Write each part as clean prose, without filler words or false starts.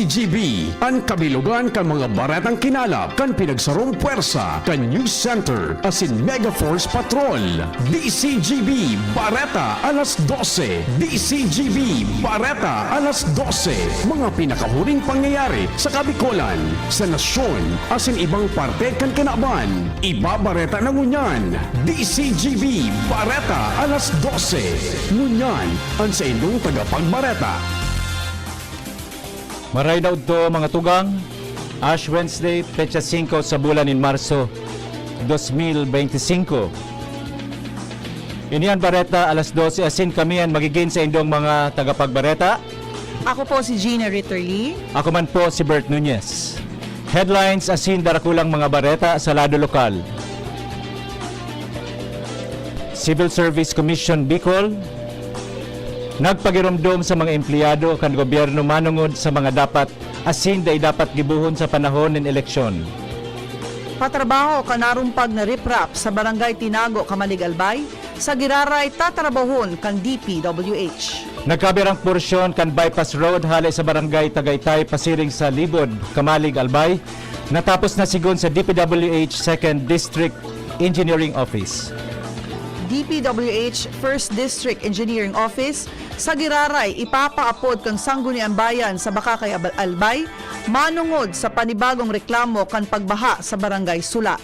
DCGB, ang kabilugan kan mga baretang kinalap, kan pinagsarong puwersa, kan News Center, asin Megaforce Patrol. DCGB, Bareta, alas 12. DCGB, Bareta, alas 12. Mga pinakahuling pangyayari sa Kabikolan, sa nasyon, asin ibang parte kan kanaban. Ibabareta na ngunyan. DCGB, Bareta, alas 12. Ngunyan, ang sa inyong tagapagbareta. Maray daw to mga tugang, Ash Wednesday, petsa 5 sa bulan in Marso 2025. Inian Bareta, alas 12, asin kami ang magiging sa indong mga tagapagbareta. Ako po si Gina Ritterly. Ako man po si Bert Nunez. Headlines asin darakulang mga bareta sa lado lokal. Civil Service Commission Bicol nagpagirumdum sa mga empleyado kan gobyerno manungod sa mga dapat asin day dapat gibuhon sa panahon ng eleksyon. Patrabaho kanarumpag na riprap sa Barangay Tinago, Kamalig Albay, sa Giraray tatrabahon kan DPWH. Nagkabirang porsyon kan bypass road halay sa Barangay Tagaytay pasiring sa Libod, Kamalig Albay, natapos na sigon sa DPWH 2nd District Engineering Office. DPWH 1st District Engineering Office sa Giraray ipapaapod kang Sangguniang Bayan sa Bakakay Albay manungod sa panibagong reklamo kan pagbaha sa Barangay Sula.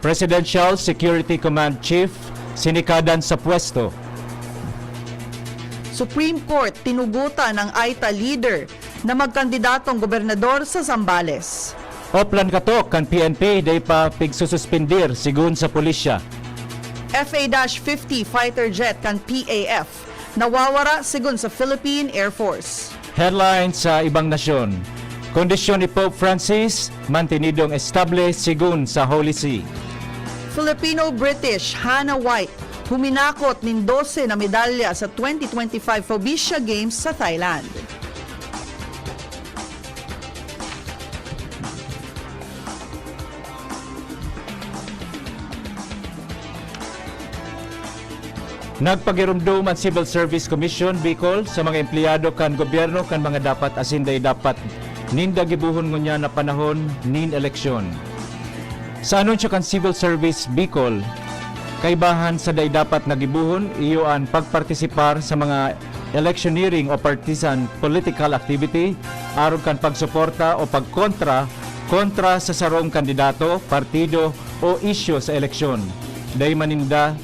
Presidential Security Command Chief sinikadan sa pwesto. Supreme Court tinugutan ng AITA leader na magkandidatong gobernador sa Zambales. Oplan katok kan PNP day pa pigsususpendir sigun sa pulisya. FA-50 fighter jet kan PAF nawawara sigun sa Philippine Air Force. Headlines sa ibang nasyon. Kondisyon ni Pope Francis mantinidong estable sigun sa Holy See. Filipino-British Hannah White huminakot nin 12 na medalya sa 2025 Fobisia Games sa Thailand. Nagpagirumdum ang Civil Service Commission Bicol sa mga empleyado kan gobyerno kan mga dapat asinday dapat ninda gibuhon ngunya na panahon nin eleksyon. Sa anunsyo kan Civil Service Bicol, kaibahan sa day dapat nagibuhon iyo ang pagpartisipar sa mga electioneering o partisan political activity aron kan pagsuporta o pagkontra sa sarong kandidato, partido o isyu sa eleksyon. Day maninda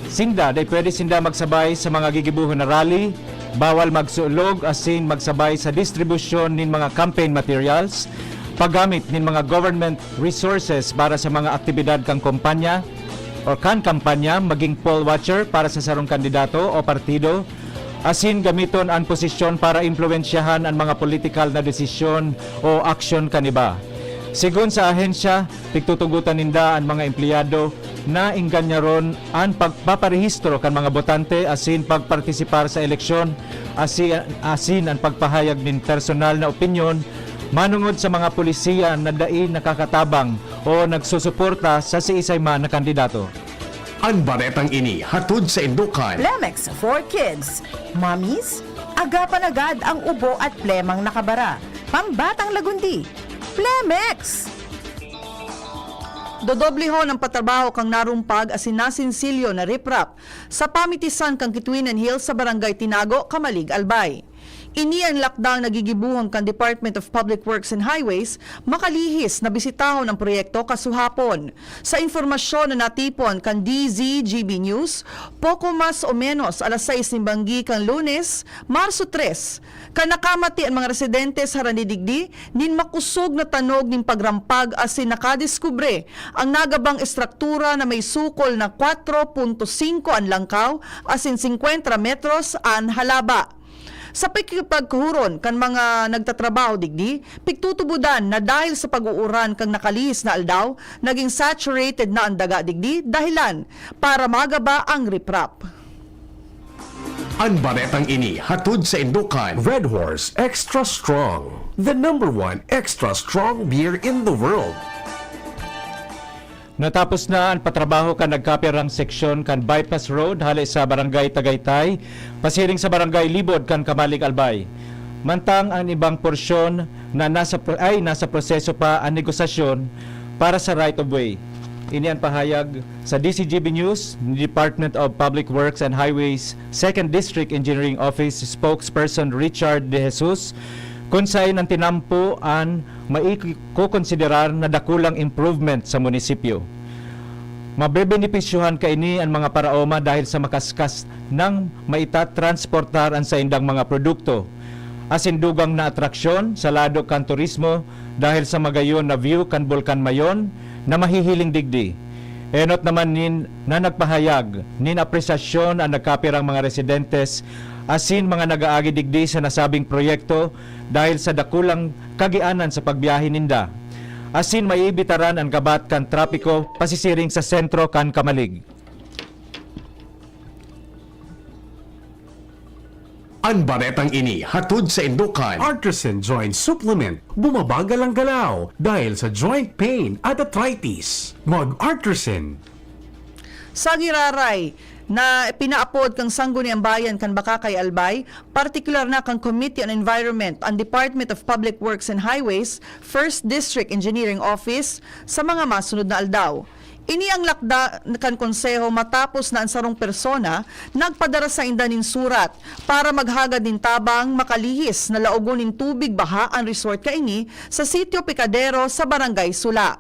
day pwede sinda magsabay sa mga gigibuhon na rally, bawal magsulog asin magsabay sa distribusyon nin mga campaign materials, paggamit nin mga government resources para sa mga aktibidad kang kampanya o kampanya, maging poll watcher para sa sarong kandidato o partido, asin gamiton ang posisyon para impluwensyahan ang mga political na desisyon o aksyon kaniba. Sigun sa ahensya, pigtutugutan ninda ang mga empleyado na inganyaron ang pagpaparehistro kan mga botante asin pagpartisipar sa eleksyon asin ang pagpahayag nin personal na opinyon manungod sa mga pulisiya na dai nakakatabang o nagsusuporta sa siisay man na kandidato. Ang baretang ini hatod sa indukan. Plemex for Kids. Mommies, agapan agad ang ubo at plemang nakabara. Pambatang lagundi. Plemex! Dodoblehon ang patrabaho kang narumpag asin nasinsilyo na riprap sa pamitisan kang Kituinan Hills sa Barangay Tinago, Kamalig, Albay. Ini ang lockdown nagigibuhon kan Department of Public Works and Highways makalihis na bisitahon ang proyekto kasuhapon. Sa informasyon na natipon kan DZGB News, poko mas o menos alas 6 ng banggi kan Lunes, Marso 3, kan nakamati ang mga residente sa Ranidigdi nin makusog na tanog nin pagrampag asin nakadiskubre ang nagabang estruktura na may sukol na 4.5 ang langkaw asin 50 metros ang halaba. Sa pagkipagkuhuron kan mga nagtatrabaho digdi, pigtutubudan na dahil sa pag-uuran kang nakalihis na aldaw, naging saturated na ang daga digdi dahilan para magaba ang riprap. Ang baretang ini hatod sa indukan. Red Horse Extra Strong, the #1 extra strong beer in the world. Natapos na ang patrabaho kan nagkapirang seksyon kan bypass road halay sa Barangay Tagaytay, pasiring sa Barangay Libod kan Kamalig Albay. Mantang ang ibang porsyon na nasa proseso pa ang negosasyon para sa right of way. Ini ang pahayag sa DCGB News ni Department of Public Works and Highways 2nd District Engineering Office spokesperson Richard De Jesus kung saan ang tinampo ang maikukonsiderar na dakulang improvement sa munisipyo. Mabebenepisyuhan kaini ang mga paraoma dahil sa makaskas ng maitatransportar ang sa indang mga produkto. Asindugang na atraksyon sa lado kan turismo dahil sa magayon na view kan Bulkan Mayon na mahihiling digdi. Enot naman na nagpahayag nin apresasyon ang nagkapirang mga residentes asin mga nagaagi digdi sa nasabing proyekto dahil sa dakulang kagianan sa pagbiyahe ninda. Asin maibitaran ang kabat kan trapiko pasisiring sa sentro kan Kamalig. Ang baretang ini hatod sa Indukan. Artisan Joint Supplement. Bumabagal ang galaw dahil sa joint pain at arthritis. Mag-Artisan. Sa giraray na pinaapod kang Sangguniang Bayan kan Bakakay Albay, partikular na kang Committee on Environment ang Department of Public Works and Highways, 1st District Engineering Office sa mga masunod na aldaw. Ini ang lakda kan konseho matapos na ang sarong persona nagpadara sa indanin surat para maghagad din tabang makalihis na laugonin tubig baha ang resort kaini sa Sitio Picadero sa Barangay Sula.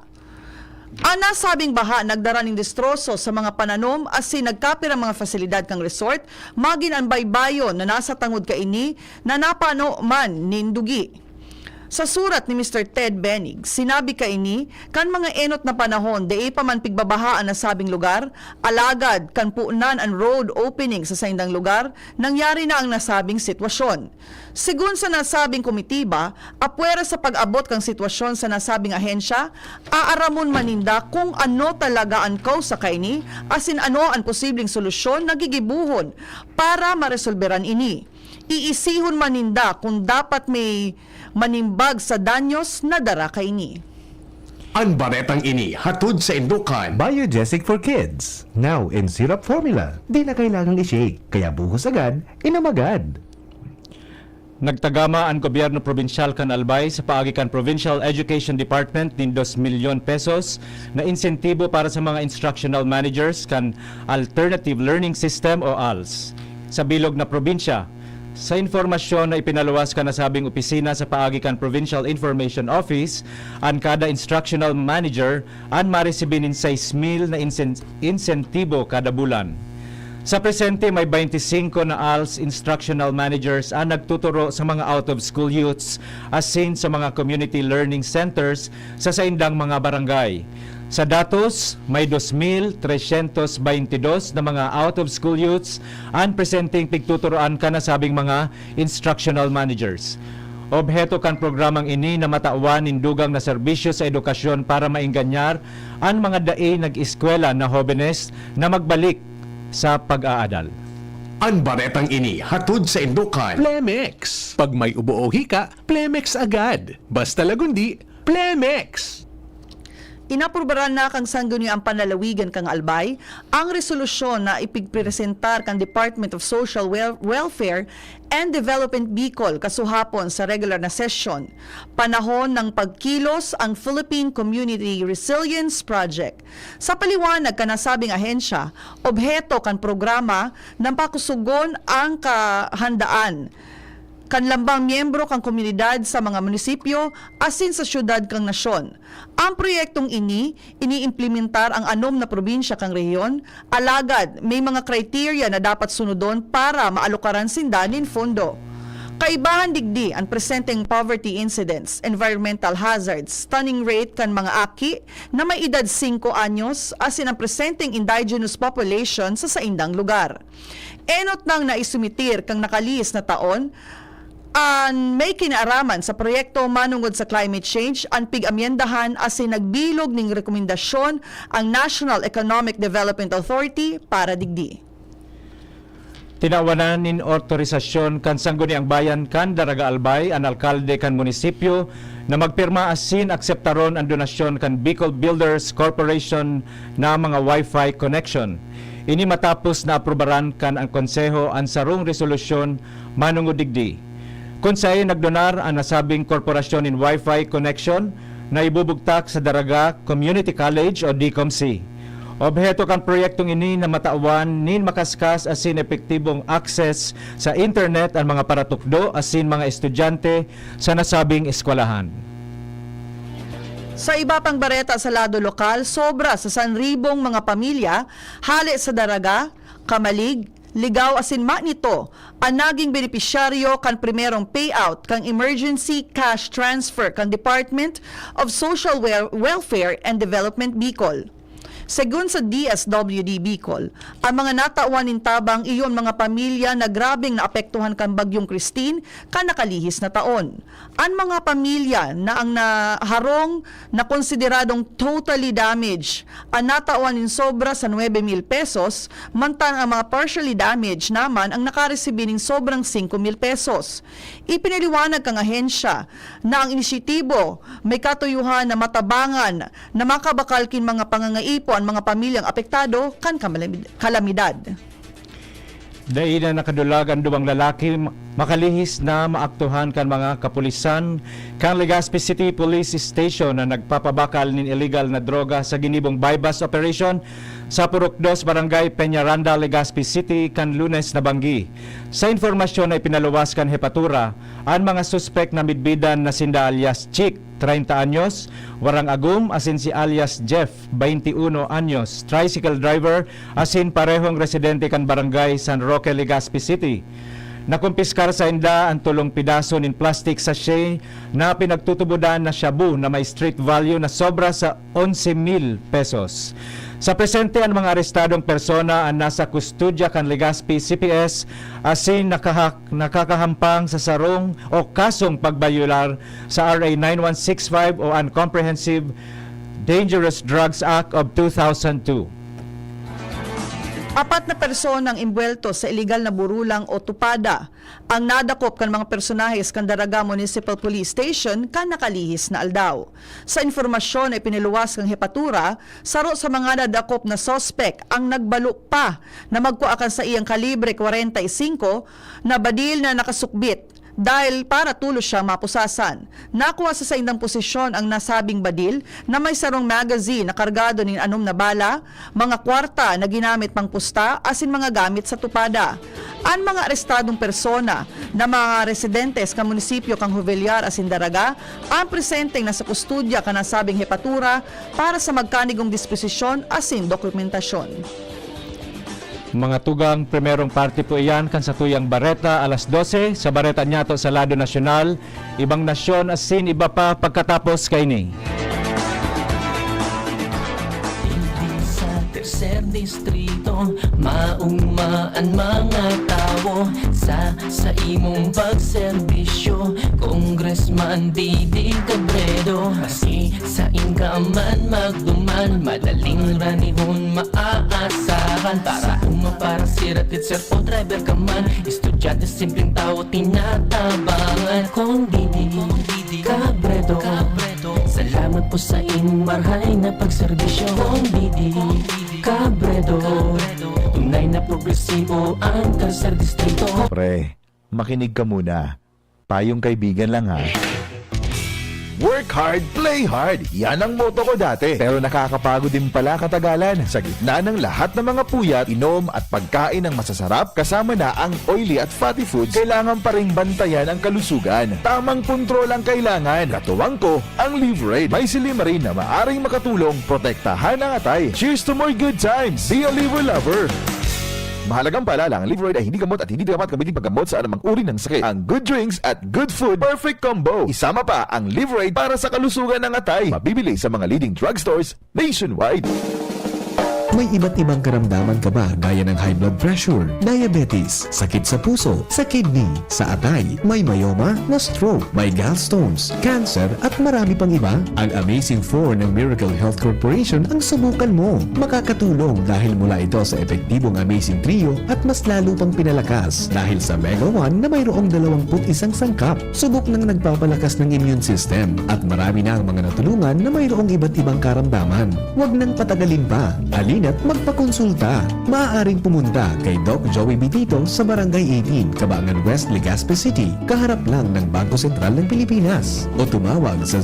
Ang nasabing baha nagdara ning destroso sa mga pananom asin nagkapir ang mga fasilidad kang resort magin ang baybayon na nasa tangod kaini na napano man nindugi. Sa surat ni Mr. Ted Benig, sinabi kaini kan mga enot na panahon di pa man pigbabahaan na sabing lugar, alagad kan puunan ang road opening sa saindang lugar, nangyari na ang nasabing sitwasyon. Sigun sa nasabing komitiba, apwera sa pag-abot kang sitwasyon sa nasabing ahensya, aaramon maninda kung ano talaga ang kausa kaini, asin ano ang posibleng solusyon na gigibuhon para maresolberan ini. Iisihon maninda kung dapat may manimbag sa danyos na dara kaini. Ang baretang ini hatod sa Indukan. Biogesic for Kids. Now in syrup formula. Di na kailangang i-shake, kaya buhos agad, inam agad. Nagtagama ang gobyerno probinsyal kan Albay sa paagi kan Provincial Education Department ng 2 milyon pesos na insentibo para sa mga instructional managers kan Alternative Learning System o ALS sa bilog na probinsya. Sa informasyon na ipinaluwas ka na sabing opisina sa paagi kan Provincial Information Office, ang kada instructional manager ang maresibinin 6,000 na insentibo kada bulan. Sa presente may 25 na ALS instructional managers ang nagtuturo sa mga out-of-school youths asin sa mga community learning centers sa saindang mga barangay. Sa datos, may 2,322 na mga out-of-school youths ang presenting pigtuturoan ka na sabing mga instructional managers. Obheto kan programang ini na matawan indugang na serbisyo sa edukasyon para mainganyar ang mga dae nag-eskwela na hobenes na magbalik sa pag-aadal. Ang baretang ini hatod sa Indukan. Plemex. Pag may ubo o hika, Plemex agad. Basta lagundi, Plemex. Inaprubaran na kang Sangguniang Panlalawigan kang Albay ang resolusyon na ipigpresentar kang Department of Social Welfare and Development Bicol kasuhapon sa regular na session. Panahon ng pagkilos ang Philippine Community Resilience Project. Sa paliwanag ka nasabing ahensya, obheto kan programa ng pakusugon ang kahandaan kanlambang miyembro kang komunidad sa mga munisipyo asin sa syudad kang nasyon. Ang proyektong iniimplementar ang anom na probinsya kang rehiyon, alagad may mga kriteria na dapat sunodon para maalukaran sindanin fondo. Kaibahan digdi ang presenteng poverty incidents, environmental hazards, stunning rate kan mga aki na may edad 5 anyos asin ang presenteng indigenous population sa saindang lugar. Enot nang naisumitir kang nakalis na taon, ang may kinaaraman sa proyekto manungod sa climate change ang pig-amyendahan asin nagbilog ning rekomendasyon ang National Economic Development Authority para digdi. Tinawanan nin otorisasyon kan Sangguniang Bayan kan Daraga Albay ang alkalde kan munisipyo na magpirma asin akseptaron ang donasyon kan Bicol Builders Corporation na mga Wi-Fi connection. Ini matapos na aprobaran kan ang konseho ang sarong resolusyon manungod digdi. kung saan nagdonar ang nasabing korporasyon in Wi-Fi connection na ibubugtak sa Daraga Community College o DCOMC. Obheto kan proyektong ini na matawan nin makaskas asin epektibong access sa internet ang mga paratukdo asin mga estudyante sa nasabing eskwelahan. Sa iba pang bareta sa lado lokal, sobra sa 1,000 mga pamilya, hali sa Daraga, Kamalig, Ligaw asin Manito ang naging benepisyaryo kan primerong payout kang emergency cash transfer kan Department of Social Welfare and Development Bicol. Segun sa DSWD Bicol, ang mga natawan tabang iyon mga pamilya na grabing naapektuhan kan Bagyong Christine kan nakalihis na taon. Ang mga pamilya na ang naharong na konsideradong totally damaged, ang natawan sobra sa 9,000 pesos, mantang ang mga partially damaged naman ang nakaresibin ng sobrang 5,000 pesos. Ipinaliwanag kang ahensya na ang inisyatibo may katuyuhan na matabangan na makabakalkin mga pangangaipo ang mga pamilyang apektado kan kalamidad. Dahil na nakadulag ang duwang lalaki makalihis na maaktuhan kan mga kapulisan kan Legazpi City Police Station na nagpapabakal nin illegal na droga sa ginibong bypass operation sa Purok 2 Barangay Peñaranda, Legazpi City kan Lunes na banggi. Sa informasyon na ipinaluwas kan Hepatura, ang mga suspek na midbidan na sinda alias Chick, 30 anyos, Warang Agum asin si alias Jeff, 21 anyos, tricycle driver asin parehong residente kan Barangay San Roque, Legazpi City. Nakumpiskar sa inda ang tulong pidaso nin plastic sachet na pinagtutubudan na shabu na may street value na sobra sa 11,000 pesos. Sa presente ang mga arestadong persona ang nasa kustudya kan Legazpi CPS asin nakakahampang sa sarong o kasong pagbayular sa RA 9165 o Uncomprehensive Dangerous Drugs Act of 2002. 4 na personang imbuelto sa iligal na burulang o tupada ang nadakop kan mga personahes kan Daraga Municipal Police Station kan nakalihis na aldaw. Sa informasyon ay piniluwas kang Hepatura, saro sa mga nadakop na sospek ang nagbalo pa na magkuakan sa iyang kalibre 45 na badil na nakasukbit dahil para tulos siya mapusasan. Nakuha sa indang posisyon ang nasabing badil na may sarong magazine na kargado ng anom na bala, mga kwarta na ginamit pang pusta, asin mga gamit sa tupada. Ang mga arestadong persona na mga residentes ka munisipyo kang Juvellar asin Daraga ang presenteng nasa kustudya ka nasabing Hepatura para sa magkanigong disposisyon asin dokumentasyon. Mga tugang primerong party po iyan kan sa tuyang Bareta alas 12 sa Bareta Nyato sa Lado Nasyonal, ibang nasyon asin iba pa pagkatapos kay ni. Sa tercer distrito, maugmaan mga tao sa imong pagserbisyo, Congressman Didi Cabredo. Asi sa inkaman magduman, madaling ranihon maaasahan. Para siratid sir o driver ka man, estudyante simpleng tao tinatabangan. Kung Didi Cabredo, salamat po sa inyong marhay na pagserbisyo. Kung Didi Cabredo, tunay na progresibo ang tercer distrito. Pre, makinig ka muna. Payong kaibigan lang ha. Work hard, play hard. Yan ang motto ko dati. Pero nakakapagod din pala katagalan. Sa gitna ng lahat ng mga puyat, inom at pagkain ng masasarap, kasama na ang oily at fatty foods, kailangan pa rin bantayan ang kalusugan. Tamang kontrol ang kailangan. Katuwang ko, ang Liverade. May silimarin na maaring makatulong protektahan ang atay. Cheers to more good times. Be a liver lover. Mahalagang paalala, ang Liverade ay hindi gamot at hindi dapat gamitin paggamot sa anumang uri ng sakit. Ang good drinks at good food, perfect combo. Isama pa ang Liverade para sa kalusugan ng atay. Mabibili sa mga leading drugstores nationwide. May iba't ibang karamdaman ka ba gaya ng high blood pressure, diabetes, sakit sa puso, sa kidney, sa atay, may myoma, na stroke, may gallstones, cancer at marami pang iba? Ang Amazing 4 ng Miracle Health Corporation ang subukan mo. Makakatulong dahil mula ito sa epektibong Amazing Trio at mas lalo pang pinalakas dahil sa Mega 1 na mayroong 21 sangkap. Subok ng nagpapalakas ng immune system at marami na ang mga natulungan na mayroong iba't ibang karamdaman. Huwag nang patagalin pa. Alin mag-online at magpakonsulta. Maaaring pumunta kay Doc Joey Bitito sa Barangay 18, Cabangan West, Legazpi City, kaharap lang ng Bangko Sentral ng Pilipinas. O tumawag sa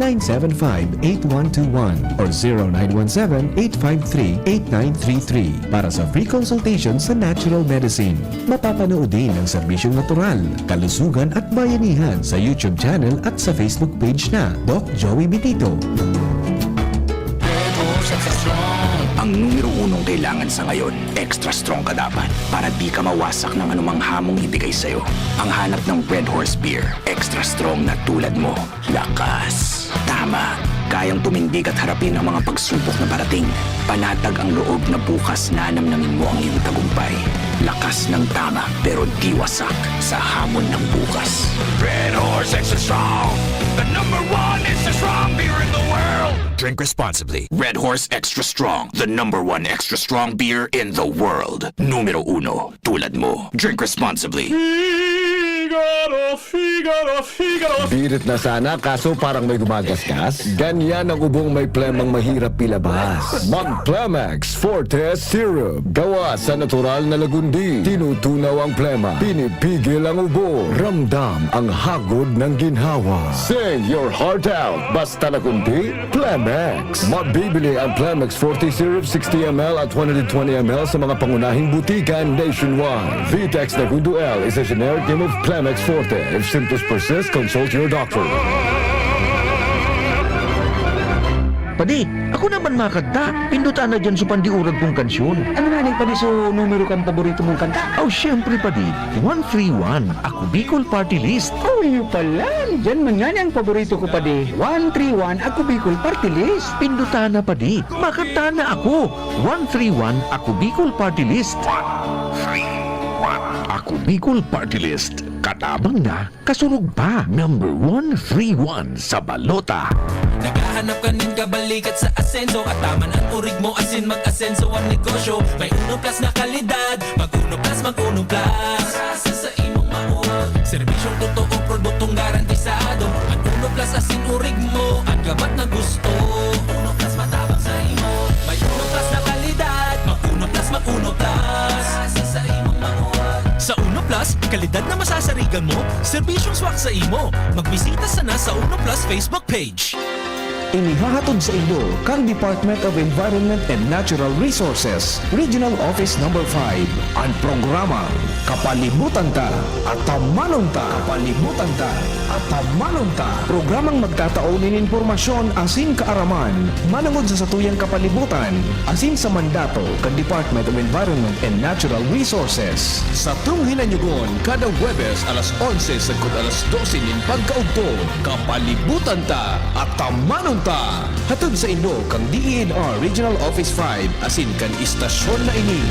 0998-975-8121 or 0917-853-8933 para sa free consultation sa natural medicine. Mapapanood din ang serbisyong natural, kalusugan at bayanihan sa YouTube channel at sa Facebook page na Doc Joey Bitito. Ang numero unong kailangan sa ngayon, extra strong ka dapat para di ka mawasak ng anumang hamong ibigay sa'yo. Ang hanap ng Red Horse Beer, extra strong na tulad mo. Lakas. Tama. Kayang tumindig at harapin ang mga pagsubok na parating. Panatag ang loob na bukas na namnamin mo ang iyong tagumpay. Lakas ng tama pero di wasak sa hamon ng bukas. Red Horse Extra Strong, the number one extra strong beer in the world. Drink responsibly. Red Horse Extra Strong, the number one extra strong beer in the world. Numero uno, tulad mo. Drink responsibly. Birit na sana kaso parang may gumagasgas. Ganyan ang ubong may plemang mahirap ilabas. Mag-Plemex Forte Syrup. Gawa sa natural na lagundi. Tinutunaw ang plema. Pinipigil ang ubo. Ramdam ang hagod ng ginhawa. Sing your heart out. Basta lagundi, Plemex. Mabibili ang Plemex Forte Syrup 60ml at 120ml sa mga pangunahing butikan nationwide. Vitex Nagundo L is a generic name of Plemex Forte. If symptoms persist, consult your doctor. Padi, ako naman makanta. Pindutan na dyan sa pandiurag kong kansyon. Ano nga nang padi so numero kang paborito mong kanta? Oh, syempre padi. 131, ako Bicol Party List. Oh, yun pala. Dyan man nga ang paborito ko padi. 131, ako Bicol Party List. Pindutan na padi. Makanta na ako. 131, ako Bicol Party List. 131. Ako Bicol Party List. Katabang na, kasurog pa. Number 131 sa balota. Naghahanap ka nin kabalikat sa asenso at tama ang urig mo asin mag-asenso ang negosyo. May uno plus na kalidad, mag-uno plus, mag-uno plus. Sa imong mauod, serbisyong totoo, produktong garantisado. Mag-uno plus asin urig mo, ang gabat na gusto. Uno plus matabang sa imo. May uno plus na kalidad, mag-uno plus, mag-uno plus. Sa imong mauod. Sa Uno Plus, kalidad na masasarigan mo, serbisyong swak sa imo. Magbisita sana sa Uno Plus Facebook page. Inihahatod sa inyo kang Department of Environment and Natural Resources, Regional Office No. 5, ang programa Kapalibutan Ta at Tamanon Ta. Kapalibutan Ta at Tamanon Ta. Programang magtataon ng impormasyon asin kaaraman, manungod sa satuyang kapalibutan, asin sa mandato kang Department of Environment and Natural Resources. Sa Tunghinanyugon, kada Huwebes alas 11 sagkod alas 12 nin pagkaugto, Kapalibutan Ta at Tamanon Ta. Hatod sa inyo kang DENR Regional Office 5 asin kan istasyon na ini.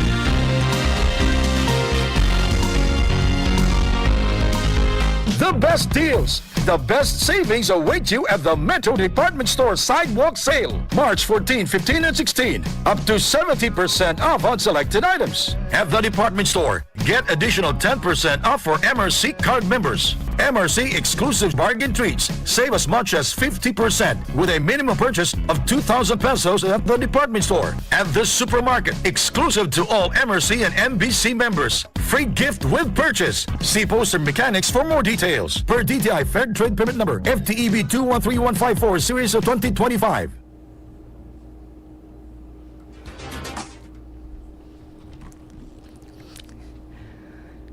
The best deals, the best savings await you at the Metro Department Store Sidewalk Sale. March 14, 15, and 16. Up to 70% off on selected items. At the department store, get additional 10% off for MRC card members. MRC exclusive bargain treats. Save as much as 50% with a minimum purchase of 2,000 pesos at the department store. At this supermarket, exclusive to all MRC and MBC members. Free gift with purchase. See poster mechanics for more details. Per DTI Fair Trade Permit Number FTEB 213154 Series of 2025.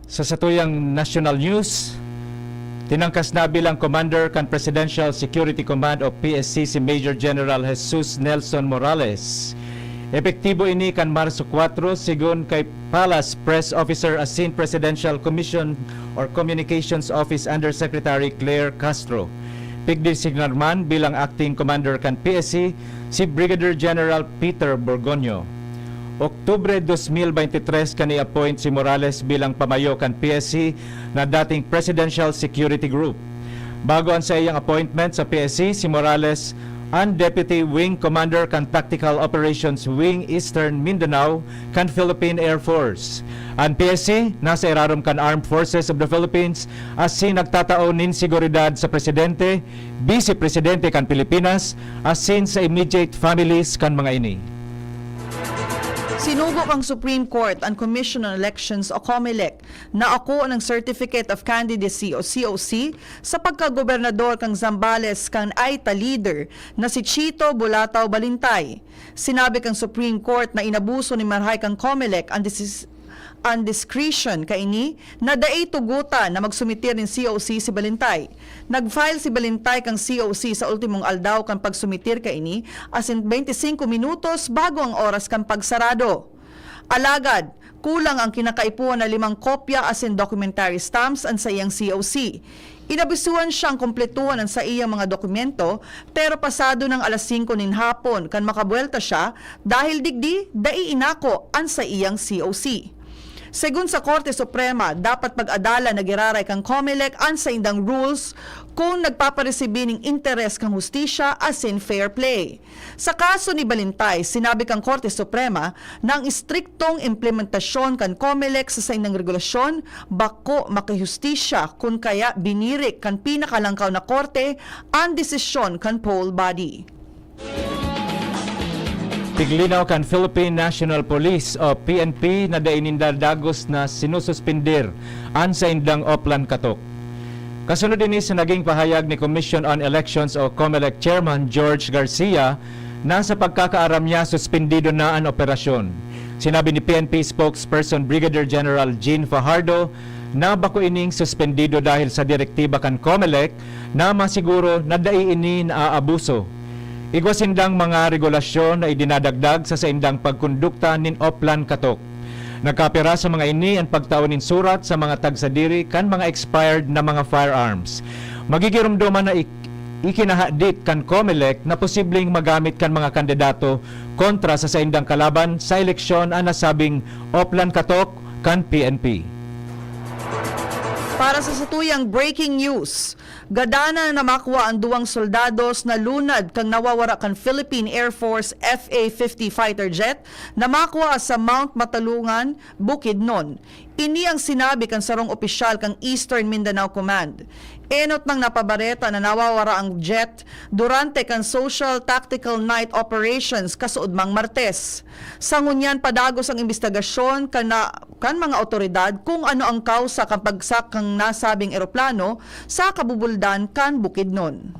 Sa satuyang national news, tinangkas na bilang Commander kan Presidential Security Command o PSC si Major General Jesus Nelson Morales. Epektibo ini kan Marso 4 sigon kay Palace Press Officer asin Presidential Commission or Communications Office Undersecretary Claire Castro. Pigdesignar man bilang acting commander kan PSC si Brigadier General Peter Borgonio. Oktubre 2023 kani-appoint si Morales bilang pamayo kan PSC na dating Presidential Security Group. Bago ang sa iyang appointment sa PSC, si Morales ang Deputy Wing Commander kan Tactical Operations Wing Eastern Mindanao kan Philippine Air Force. Ang PSC nasa irarom kan Armed Forces of the Philippines asin nagtataon nin seguridad sa Presidente, Vice Presidente kan Pilipinas asin sa immediate families kan mga ini. Sinubok ang Supreme Court ang Commission on Elections o COMELEC na ako ng Certificate of Candidacy o COC sa pagkagobernador kang Zambales kang AITA leader na si Chito Bulatao Balintay. Sinabi kang Supreme Court na inabuso ni Marhay kang COMELEC ang discretion kaini na daay tugutan na magsumitir ng COC si Balintay. Nag-file si Balintay kang COC sa ultimong aldaw kang pagsumitir kaini as in 25 minutos bago ang oras kang pagsarado. Alagad, kulang ang kinakaipuan na 5 kopya as in documentary stamps ang sa iyang COC. Inabisuan siyang kumpletuhan ang sa iyang mga dokumento pero pasado ng alas 5 nin hapon kan makabuelta siya dahil digdi dai inako ang sa iyang COC. Segun sa Korte Suprema, dapat pag-adala na giraray kang COMELEC ang sa indang rules kung nagpaparesibi ng interes kang hustisya as in fair play. Sa kaso ni Balintay, sinabi kang Korte Suprema na ang istriktong implementasyon kan COMELEC sa indang regulasyon bako makihustisya kung kaya binirik kan pinakalangkaw na korte ang desisyon kan poll body. Piglinaw kan Philippine National Police o PNP na dainindardagos na sinususpindir an sa indang Oplan Katok. Kasunod din sa naging pahayag ni Commission on Elections o COMELEC Chairman George Garcia na sa pagkakaaram niya suspendido na ang operasyon. Sinabi ni PNP spokesperson Brigadier General Jean Fajardo na bako ining suspendido dahil sa direktiba kan COMELEC na masiguro na daiini na aabuso. Igwasindang mga regulasyon na idinadagdag sa indang pagkondukta nin Oplan Katok. Nagkapira sa mga ini ang pagtaon nin surat sa mga tagsadiri kan mga expired na mga firearms. Magigirumduman na ikinahadit kan COMELEC na posibleng magamit kan mga kandidato kontra sa indang kalaban sa eleksyon ang nasabing Oplan Katok kan PNP. Para sa satuyang breaking news, gadana na makuha ang 2 soldados na lunad kang nawawara kan Philippine Air Force FA-50 fighter jet na makuha sa Mount Matalungan, Bukidnon. Ini ang sinabi kan sarong opisyal kang Eastern Mindanao Command. Enot nang napabareta na nawawara ang jet durante kan Social Tactical Night Operations kasuudmang Martes. Sa ngunyan padagos ang investigasyon kan mga otoridad kung ano ang kausa kan pagsak kang nasabing eroplano sa kabubuldan kan Bukidnon.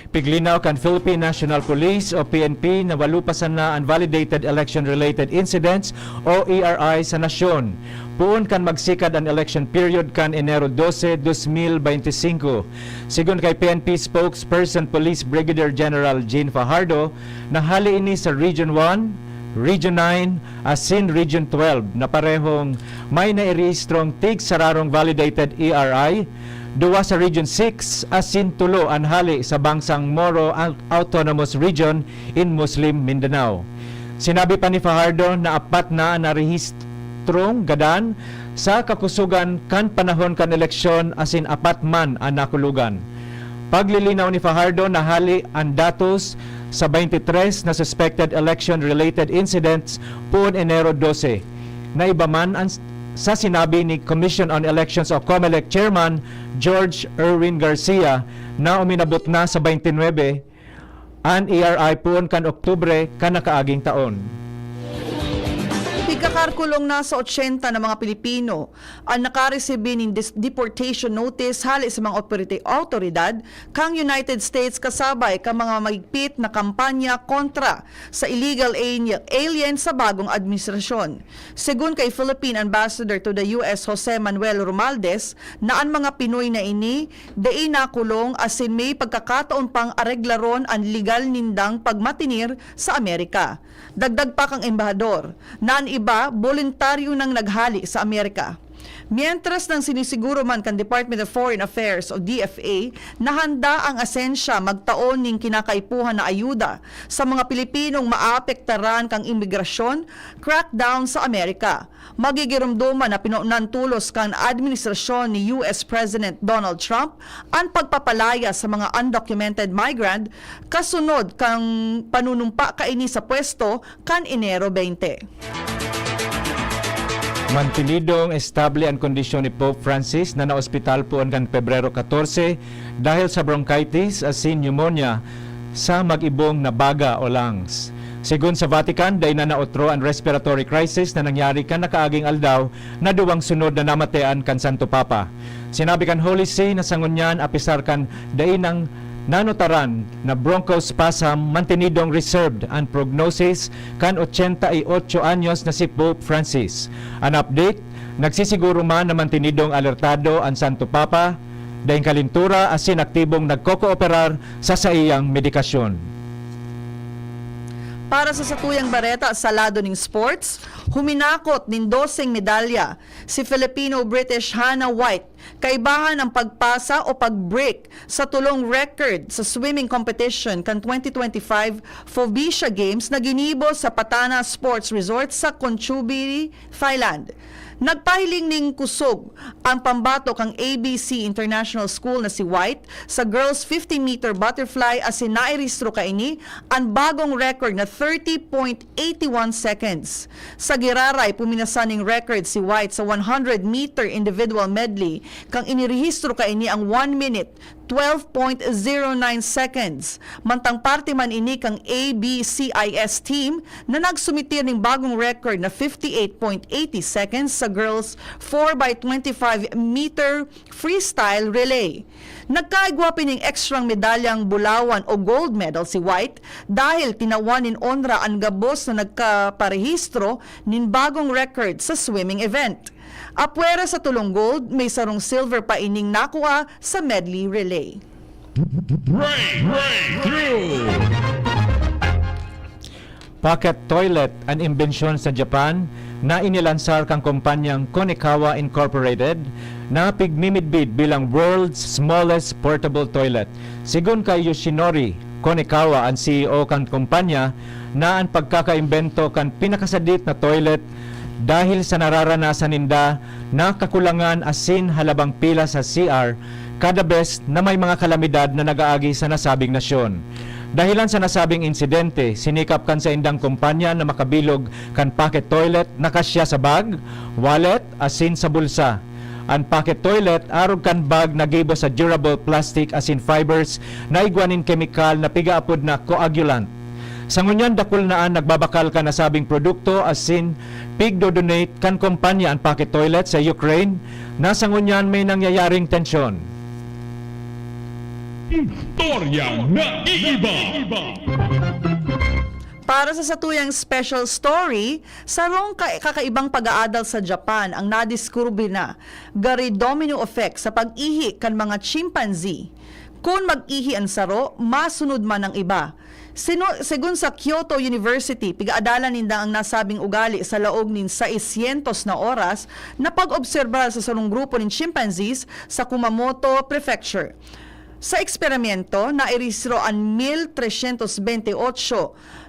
Piglinaw kan Philippine National Police o PNP na walupasan na unvalidated election-related incidents o ERI sa nasyon. Puon kan magsikad ang election period kan Enero 12, 2025. Sigun kay PNP spokesperson Police Brigadier General Jean Fajardo, nahali ini sa Region 1, Region 9, asin Region 12 na parehong may nairehistrong tig-sararong validated ERI, duwa sa Region 6 asin tulo ang hali sa bangsang Moro Autonomous Region in Muslim Mindanao. Sinabi pa ni Fajardo na 4 na narehistrong gadan sa kakusugan kan panahon kan eleksyon asin 4 man ang nakulugan. Paglilinaw ni Fajardo na hali ang datos sa 23 na suspected election-related incidents puon Enero 12. Na iba man sa sinabi ni Commission on Elections o COMELEC Chairman George Erwin Garcia na uminabot na sa 29 ang ERI puon kan Oktubre kan nakaaging taon. Pigkakarkulong na sa 80 na mga Pilipino ang nakaresebe ng deportation notice hali sa mga otoridad kang United States kasabay ka mga mahigpit na kampanya kontra sa illegal alien sa bagong administrasyon. Segun kay Philippine Ambassador to the US Jose Manuel Romualdez na ang mga Pinoy na ini dai nakulong asin may pagkakataon pang areglaron ang legal nindang pagmatinir sa Amerika. Dagdag pa kang embahador na ang iba voluntaryo nang naghali sa Amerika. Mientras nang sinisiguro man kan Department of Foreign Affairs o DFA na handa ang asensya magtaon ning kinakaipuhan na ayuda sa mga Pilipinong maapektaran kang imigrasyon, crackdown sa Amerika. Magigirumduman na pinaunan tulos kan administrasyon ni US President Donald Trump ang pagpapalaya sa mga undocumented migrant kasunod kang panunumpa kaini sa pwesto kan Enero 20. Mantinidong estable ang kondisyon ni Pope Francis na naospital po hanggang Pebrero 14 dahil sa bronchitis asin pneumonia sa mag-ibong na baga o lungs. Sigun sa Vatican, day na naotro ang respiratory crisis na nangyari kan nakaaging aldaw na duwang sunod na namatean kan Santo Papa. Sinabi kan Holy See na sangunyan apisar kan day ng nanotaran na bronchospasm mantinidong reserved ang prognosis kan 88 anyos na si Pope Francis. An update, nagsisiguro man na mantinidong alertado ang Santo Papa dahil kalintura asin aktibong nagkokooperar sa iyang medikasyon. Para sa satuyang bareta sa lado ng sports, huminakot nin 12 medalya si Filipino-British Hannah White, kaibahan ang pagpasa o pag-break sa tulong record sa swimming competition kan 2025 Fovesia Games na ginibo sa Patana Sports Resort sa Conchubiri, Thailand. Nagpahiling ning kusog ang pambato kang ABC International School na si White sa girls 50-meter butterfly as nairistro kaini ang bagong record na 30.81 seconds. Sa giraray, puminasan ning record si White sa 100-meter individual medley kang inirehistro kaini ang 1 minute 12.09 seconds. Mantang parte man ini kang ABCIS team na nagsumitir ng bagong record na 58.80 seconds sa girls 4x25 meter freestyle relay. Nagkaigwapi ng ekstrang medalyang bulawan o gold medal si White dahil tinawan in onra ang gabos na nagkaparehistro nin bagong record sa swimming event. Apwera sa tulong gold, may sarong silver pa ining nakuha sa medley relay. Pocket toilet ang imbensyon sa Japan na inilansar kang kumpanyang Konikawa Incorporated na pigmimidbid bilang world's smallest portable toilet. Sigun kay Yoshinori Konikawa, ang CEO kang kumpanya, na ang pagkakaimbento kan pinakasadit na toilet dahil sa nararanasan ninda na kakulangan asin halabang pila sa CR kada bes na may mga kalamidad na nagaagi sa nasabing nasyon. Dahilan sa nasabing insidente, sinikap kan sa indang kumpanya na makabilog kan pocket toilet na kasya sa bag, wallet, asin sa bulsa. Ang pocket toilet arog kan bag na gibo sa durable plastic asin fibers na igwanin chemical na pigaapod na coagulant. Sa ngunyan dakul naan nagbabakal ka nasabing produkto asin pigdodonate kan kumpanya ang pocket toilet sa Ukraine na sa ngunyan may nangyayaring tensyon. Para sa satuyang special story, sarong kakaibang pag-aadal sa Japan ang nadiskurbi na gari domino effect sa pag-ihi kan mga chimpanzee. Kung mag-ihi ang saro, masunod man ang iba. Segun sa Kyoto University, pigaadalan ninda ang nasabing ugali sa laog nin 600 na oras na pag-obserba sa sarong grupo ng chimpanzees sa Kumamoto Prefecture. Sa eksperimento, nairehistro ang 1,328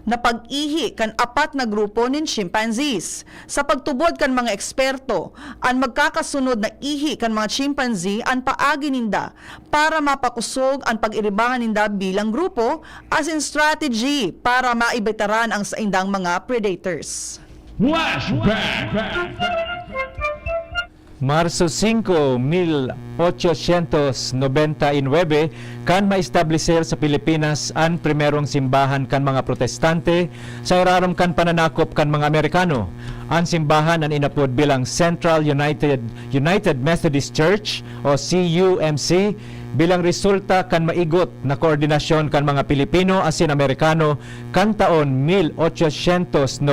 na pag-ihi kan 4 na grupo ng chimpanzees. Sa pagtubod kan mga eksperto, ang magkakasunod na ihi kan mga chimpanzee ang paagi ninda para mapakusog ang pag-iribangan ninda bilang grupo as in strategy para maibitaran ang sa indang mga predators. Marso 5, 1899, kan maestablisher sa Pilipinas ang primerong simbahan kan mga protestante sa iraram kan pananakop kan mga Amerikano. Ang simbahan ang inapod bilang Central United Methodist Church o CUMC bilang resulta kan maigot na koordinasyon kan mga Pilipino asin Amerikano kan taon 1898.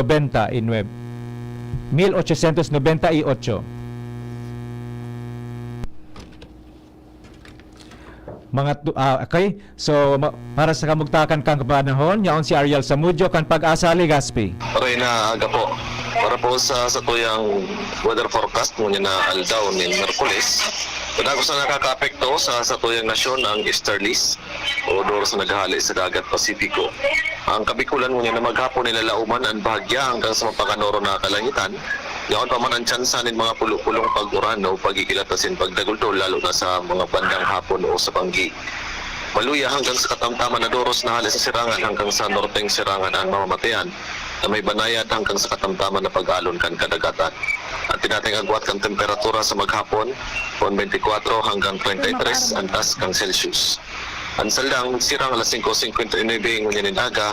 Okay, so para sa kamugtakan kang kapanahon, yaon si Ariel Samudio kan Pag-asa Legazpi. Okay na aga po. Para po sa tuyang weather forecast mo niya na aldaw ni Merkulis. Pinago sa nakaka-apekto sa tuyang nasyon ang easterlies o doro sa naghali sa dagat Pasipiko. Ang kabikulan mo niya na maghapon nilalauman ang bahagya hanggang sa mapakanoro na kalangitan. Yaon pa man ang tsansa ng mga pulong pag-uran o pagkikilatasin pagdagultol lalo na sa mga bandang hapon o sa Banggi. Maluya hanggang sa katamtaman na doros na halis sa sirangan hanggang sa norteng sirangan ang mamatayan na may banayad hanggang sa katamtaman na pag-alon kan kadagatan. At tinating agwat kang temperatura sa maghapon 24 hanggang 33 ang taas kang Celsius. Ansal lang, sirang alas 5.59 ngunyan nin aga,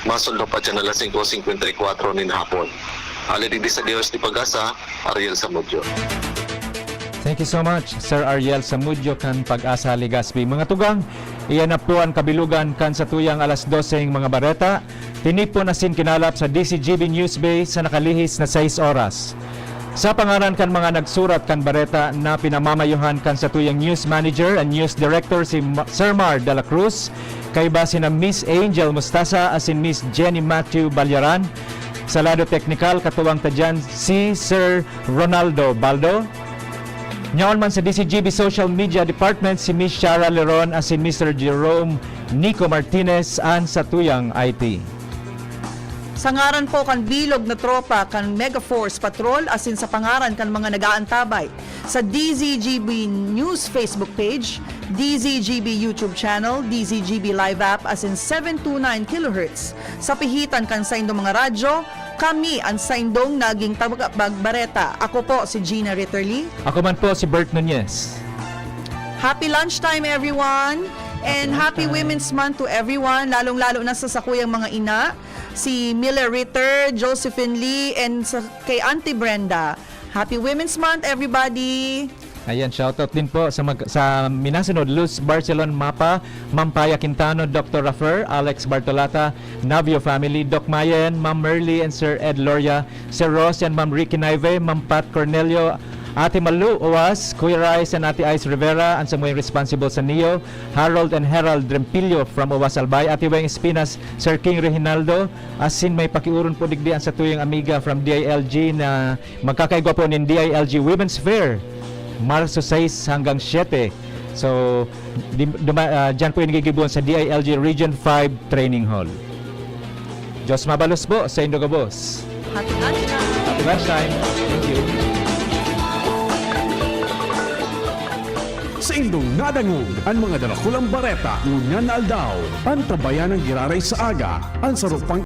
masuldo pa dyan alas 5.54 nin hapon. Alin di sa Dios di Pag-asa, Ariel Samudyo. Thank you so much, Sir Ariel Samudyo kan Pag-asa Legazpi. Mga tugang, iyan na po ang kabilugan kan sa tuyang alas 12 ng mga bareta. Tinipon asin kinalap sa DCGB News Bay sa nakalihis na 6 oras. Sa pangaran kan mga nagsurat kan bareta na pinamamayuhan kan sa tuyang News Manager and News Director si Sir Mar de la Cruz, kay base na Miss Angel Mustasa asin Miss Jenny Matthew Balyaran. Sa lado teknikal, katuwang tadyan si Sir Ronaldo Baldo. Nyaon man sa DCGB Social Media Department si Miss Shara Leron as si Mr. Jerome Nico Martinez an sa tuyang IT. Sa ngaran po kan bilog na tropa kan Megaforce Patrol asin sa pangaran kan mga nagaantabay sa DZGB News Facebook page, DZGB YouTube channel, DZGB Live app asin 729 kHz. Sa pihitan kan sa indong mga radyo, kami ang sa indong naging tabagbareta. Ako po si Gina Ritterly. Ako man po si Bert Nunez. Happy lunchtime everyone! And happy Women's Month to everyone, lalong-lalo na sa sakuyang mga ina, si Miller Ritter, Josephine Lee, and kay Auntie Brenda. Happy Women's Month, everybody! Ayan, shoutout din po sa minasunod, Luz Barcelon Mapa, Ma'am Paya Quintano, Dr. Raffer, Alex Bartolata, Navio family, Doc Mayen, Ma'am Merly and Sir Ed Loria, Sir Ross and Ma'am Ricky Naive, Ma'am Pat Cornelio, Ate Malu Owas, Kuya Rice and Ate Ice Rivera, and sa mga responsible sa NIO, Harold and Herald Drempilio from Owas Albay, Ate Weng Espinas, Sir King Reginaldo, asin may pakiurun po digdian sa tuyang amiga from DILG na magkakaigwa po ng DILG Women's Fair, Marso 6 hanggang 7. So, dyan po yung nagigibuan sa DILG Region 5 Training Hall. Diyos mabalos po sa Indogabos. Happy lunchtime! Happy lunchtime. Thank you. Sa indong nadangog ang mga dalakulang bareta ngunyan na aldaw. Antabayan ng giraray sa aga, ang sarupang